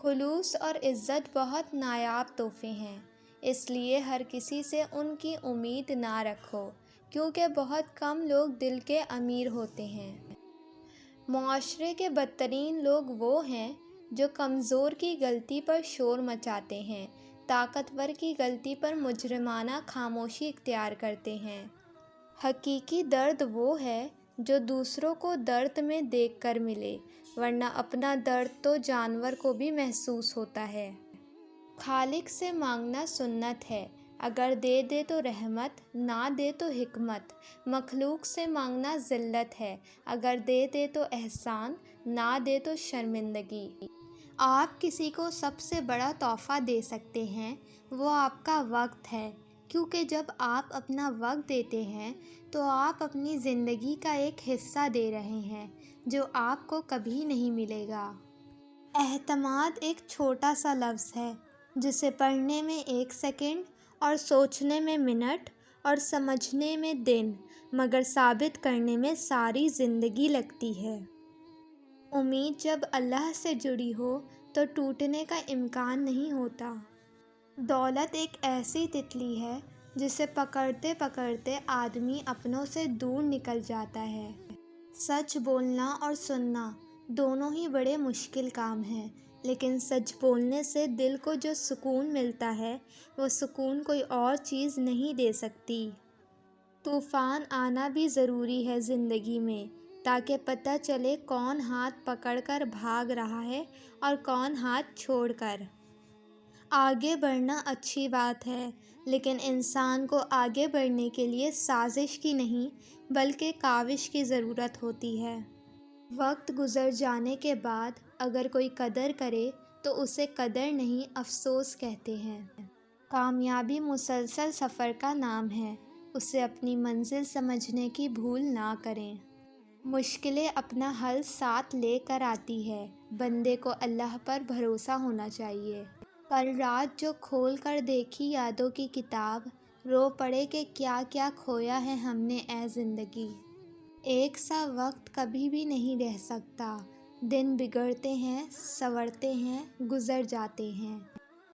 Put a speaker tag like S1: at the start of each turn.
S1: خلوص اور عزت بہت نایاب تحفے ہیں، اس لیے ہر کسی سے ان کی امید نہ رکھو، کیونکہ بہت کم لوگ دل کے امیر ہوتے ہیں۔ معاشرے کے بدترین لوگ وہ ہیں جو کمزور کی غلطی پر شور مچاتے ہیں، طاقتور کی غلطی پر مجرمانہ خاموشی اختیار کرتے ہیں۔ حقیقی درد وہ ہے جو دوسروں کو درد میں دیکھ کر ملے، ورنہ اپنا درد تو جانور کو بھی محسوس ہوتا ہے۔ خالق سے مانگنا سنت ہے، اگر دے دے تو رحمت، نہ دے تو حکمت۔ مخلوق سے مانگنا ذلت ہے، اگر دے دے تو احسان، نہ دے تو شرمندگی۔ آپ کسی کو سب سے بڑا تحفہ دے سکتے ہیں، وہ آپ کا وقت ہے، کیونکہ جب آپ اپنا وقت دیتے ہیں تو آپ اپنی زندگی کا ایک حصہ دے رہے ہیں جو آپ کو کبھی نہیں ملے گا۔ اعتماد ایک چھوٹا سا لفظ ہے جسے پڑھنے میں 1 سیکنڈ اور سوچنے میں منٹ اور سمجھنے میں دن، مگر ثابت کرنے میں ساری زندگی لگتی ہے۔ امید جب اللہ سے جڑی ہو تو ٹوٹنے کا امکان نہیں ہوتا۔ دولت ایک ایسی تتلی ہے جسے پکڑتے پکڑتے آدمی اپنوں سے دور نکل جاتا ہے۔ سچ بولنا اور سننا دونوں ہی بڑے مشکل کام ہیں، لیکن سچ بولنے سے دل کو جو سکون ملتا ہے وہ سکون کوئی اور چیز نہیں دے سکتی۔ طوفان آنا بھی ضروری ہے زندگی میں، تاکہ پتہ چلے کون ہاتھ پکڑ کر بھاگ رہا ہے اور کون ہاتھ چھوڑ کر۔ آگے بڑھنا اچھی بات ہے، لیکن انسان کو آگے بڑھنے کے لیے سازش کی نہیں بلکہ کاوش کی ضرورت ہوتی ہے۔ وقت گزر جانے کے بعد اگر کوئی قدر کرے تو اسے قدر نہیں افسوس کہتے ہیں۔ کامیابی مسلسل سفر کا نام ہے، اسے اپنی منزل سمجھنے کی بھول نہ کریں۔ مشکلیں اپنا حل ساتھ لے کر آتی ہے، بندے کو اللہ پر بھروسہ ہونا چاہیے۔ کل رات جو کھول کر دیکھی یادوں کی کتاب، رو پڑے کہ کیا کیا کھویا ہے ہم نے اے زندگی۔ ایک سا وقت کبھی بھی نہیں رہ سکتا، دن بگڑتے ہیں، سنورتے ہیں، گزر جاتے ہیں۔